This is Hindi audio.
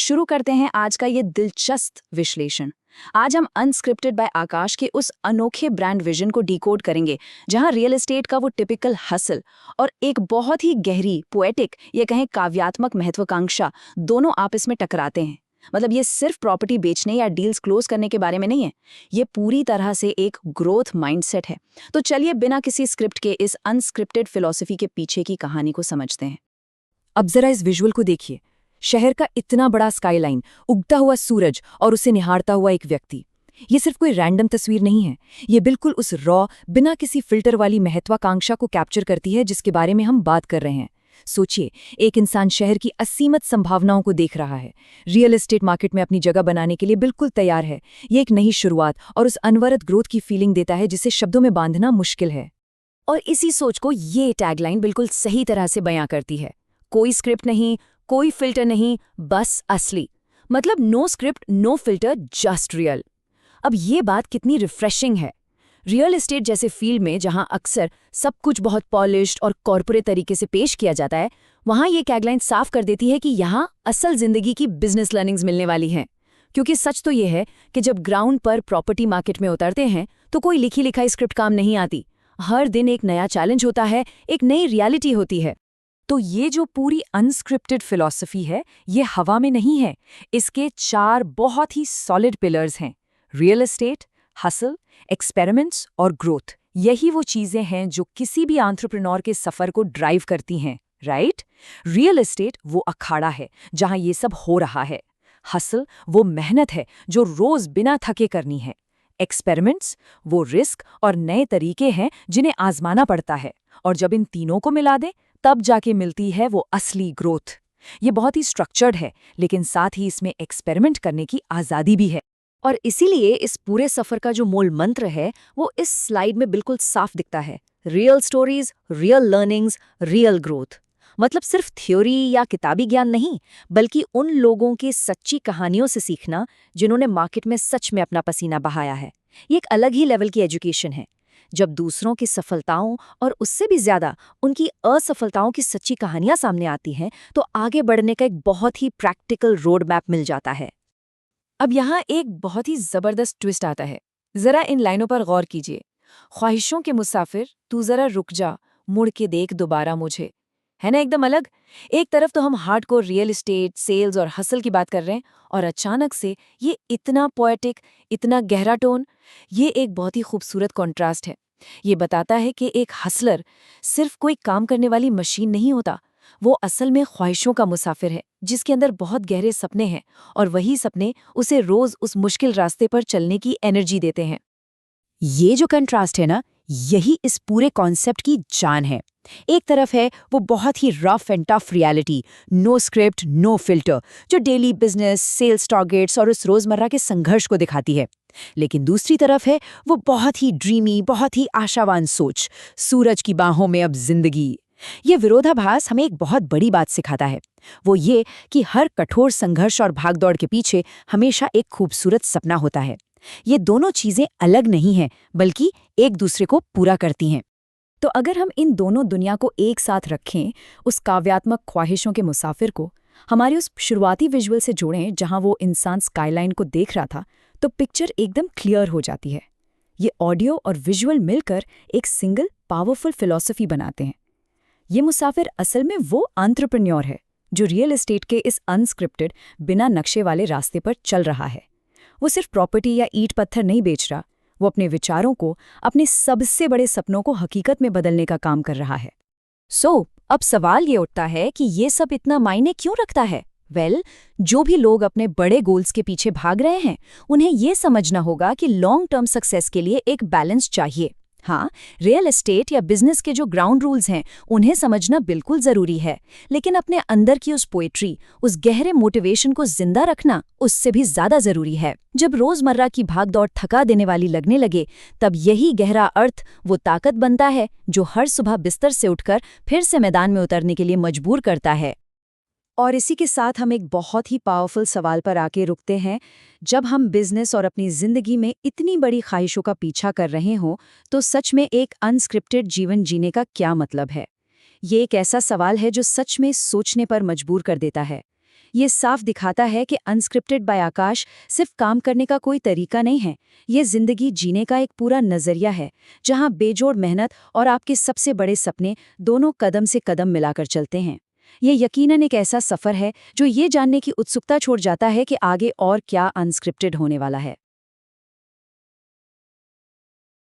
शुरू करते हैं आज का ये दिलचस्प विश्लेषण। आज हम अनस्क्रिप्टेड बाय आकाश के उस अनोखे ब्रांड विजन को डिकोड करेंगे, जहां रियल एस्टेट का वो टिपिकल हसल और एक बहुत ही गहरी पोएटिक या कहें काव्यात्मक महत्वाकांक्षा दोनों आपस में टकराते हैं। मतलब ये सिर्फ प्रॉपर्टी बेचने या डील्स क्लोज करने के बारे में नहीं है, ये पूरी तरह से एक ग्रोथ माइंडसेट है। तो चलिए बिना किसी स्क्रिप्ट के इस अनस्क्रिप्टेड फिलॉसफी के पीछे की कहानी को समझते हैं। अब जरा इस विजुअल को देखिए। शहर का इतना बड़ा स्काईलाइन, उगता हुआ सूरज और उसे निहारता हुआ एक व्यक्ति। ये सिर्फ कोई रैंडम तस्वीर नहीं है, ये बिल्कुल उस रॉ, बिना किसी फिल्टर वाली महत्वाकांक्षा को कैप्चर करती है जिसके बारे में हम बात कर रहे हैं। सोचिए, एक इंसान शहर की असीमित संभावनाओं को देख रहा है, रियल एस्टेट मार्केट में अपनी जगह बनाने के लिए बिल्कुल तैयार है। ये एक नई शुरुआत और उस अनवरत ग्रोथ की फीलिंग देता है जिसे शब्दों में बांधना मुश्किल है। और इसी सोच को ये टैगलाइन बिल्कुल सही तरह से बयां करती है। कोई स्क्रिप्ट नहीं, कोई फिल्टर नहीं, बस असली। मतलब no script, no filter, just real. अब ये बात कितनी रिफ्रेशिंग है। रियल एस्टेट जैसे फील्ड में जहां अक्सर सब कुछ बहुत पॉलिश्ड और कॉर्पोरेट तरीके से पेश किया जाता है, वहां ये टैगलाइन साफ कर देती है कि यहां असल जिंदगी की बिजनेस लर्निंग्स मिलने वाली हैं। क्योंकि सच तो ये है कि जब ग्राउंड पर प्रॉपर्टी मार्केट में उतरते हैं तो कोई लिखी लिखाई स्क्रिप्ट काम नहीं आती। हर दिन एक नया चैलेंज होता है, एक नई रियलिटी होती है। तो ये जो पूरी अनस्क्रिप्टेड फिलॉसफी है, ये हवा में नहीं है। इसके 4 बहुत ही सॉलिड पिलर्स हैं: रियल एस्टेट, हसल, एक्सपेरिमेंट्स और ग्रोथ। यही वो चीजें हैं जो किसी भी एंटरप्रेन्योर के सफर को ड्राइव करती हैं, राइट? रियल एस्टेट वो अखाड़ा है जहां ये सब हो रहा है। हसल वो मेहनत है जो रोज बिना थके करनी है। एक्सपेरिमेंट्स वो रिस्क और नए तरीके हैं जिन्हें आजमाना पड़ता है। और जब इन तीनों को मिला दें, तब जाके मिलती है वो असली ग्रोथ। ये बहुत ही स्ट्रक्चर्ड है, लेकिन साथ ही इसमें एक्सपेरिमेंट करने की आज़ादी भी है। और इसीलिए इस पूरे सफर का जो मूल मंत्र है वो इस स्लाइड में बिल्कुल साफ दिखता है। Real stories, real learnings, real growth. मतलब सिर्फ थ्योरी या किताबी ज्ञान नहीं, बल्कि उन लोगों की सच्ची कहानियों से सीखना जिन्होंने मार्केट में सच में अपना पसीना बहाया है। ये एक अलग ही लेवल की एजुकेशन है। जब दूसरों की सफलताओं और उससे भी ज्यादा उनकी असफलताओं की सच्ची कहानियां सामने आती हैं, तो आगे बढ़ने का एक बहुत ही प्रैक्टिकल रोड मैप मिल जाता है। अब यहाँ एक बहुत ही जबरदस्त ट्विस्ट आता है। जरा इन लाइनों पर गौर कीजिए। ख्वाहिशों के मुसाफिर, तू जरा रुक जा, मुड़ के देख दोबारा मुझे। है ना एकदम अलग। एक तरफ तो हम हार्डकोर रियल एस्टेट, सेल्स और हसल की बात कर रहे हैं, और अचानक से ये इतना पोएटिक, इतना गहरा टोन। ये एक बहुत ही खूबसूरत कॉन्ट्रास्ट है। ये बताता है कि एक हसलर सिर्फ कोई काम करने वाली मशीन नहीं होता, वो असल में ख्वाहिशों का मुसाफिर है जिसके अंदर बहुत गहरे सपने हैं, और वही सपने उसे रोज उस मुश्किल रास्ते पर चलने की एनर्जी देते हैं। ये जो कंट्रास्ट है ना, यही इस पूरे कॉन्सेप्ट की जान है। एक तरफ है वो बहुत ही rough and tough reality, no script, no filter, जो डेली बिजनेस, सेल्स टारगेट्स और उस रोजमर्रा के संघर्ष को दिखाती है। लेकिन दूसरी तरफ है वो बहुत ही ड्रीमी, बहुत ही आशावान सोच, सूरज की बाहों में अब जिंदगी। ये विरोधाभास हमें एक बहुत बड़ी बात सिखाता है। वो ये कि हर कठोर संघर्ष और भागदौड़ के पीछे हमेशा एक खूबसूरत सपना होता है। ये दोनों चीजें अलग नहीं हैं, बल्कि एक दूसरे को पूरा करती हैं। तो अगर हम इन दोनों दुनिया को एक साथ रखें, उस काव्यात्मक ख्वाहिशों के मुसाफिर को हमारी उस शुरुआती विजुअल से जोड़ें जहां वो इंसान स्काईलाइन को देख रहा था, तो पिक्चर एकदम क्लियर हो जाती है। ये ऑडियो और विजुअल मिलकर एक सिंगल पावरफुल फिलॉसफी बनाते हैं। ये मुसाफिर असल में वो एंटरप्रेन्योर है जो रियल एस्टेट के इस अनस्क्रिप्टेड, बिना नक्शे वाले रास्ते पर चल रहा है। वो सिर्फ प्रॉपर्टी या ईंट पत्थर नहीं बेच रहा, वो अपने विचारों को, अपने सबसे बड़े सपनों को हकीकत में बदलने का काम कर रहा है। अब सवाल ये उठता है कि ये सब इतना मायने क्यों रखता है? जो भी लोग अपने बड़े गोल्स के पीछे भाग रहे हैं, उन्हें ये समझना होगा कि लॉन्ग टर्म सक्सेस के लिए एक बैलेंस चाहिए। हाँ, रियल एस्टेट या बिजनेस के जो ग्राउंड रूल्स हैं, उन्हें समझना बिल्कुल जरूरी है, लेकिन अपने अंदर की उस पोएट्री, उस गहरे मोटिवेशन को जिंदा रखना उससे भी ज्यादा जरूरी है। जब रोजमर्रा की भागदौड़ थका देने वाली लगने लगे, तब यही गहरा अर्थ वो ताकत बनता है जो हर सुबह बिस्तर से उठकर फिर से मैदान में उतरने के लिए मजबूर करता है। और इसी के साथ हम एक बहुत ही पावरफुल सवाल पर आके रुकते हैं। जब हम बिजनेस और अपनी जिंदगी में इतनी बड़ी ख्वाहिशों का पीछा कर रहे हों, तो सच में एक अनस्क्रिप्टेड जीवन जीने का क्या मतलब है? ये एक ऐसा सवाल है जो सच में सोचने पर मजबूर कर देता है। ये साफ दिखाता है कि अनस्क्रिप्टेड बाय आकाश सिर्फ काम करने का कोई तरीका नहीं है, ये जिंदगी जीने का एक पूरा नजरिया है, जहां बेजोड़ मेहनत और आपके सबसे बड़े सपने दोनों कदम से कदम मिलाकर चलते हैं। ये यकीनन एक ऐसा सफर है जो ये जानने की उत्सुकता छोड़ जाता है कि आगे और क्या अनस्क्रिप्टेड होने वाला है।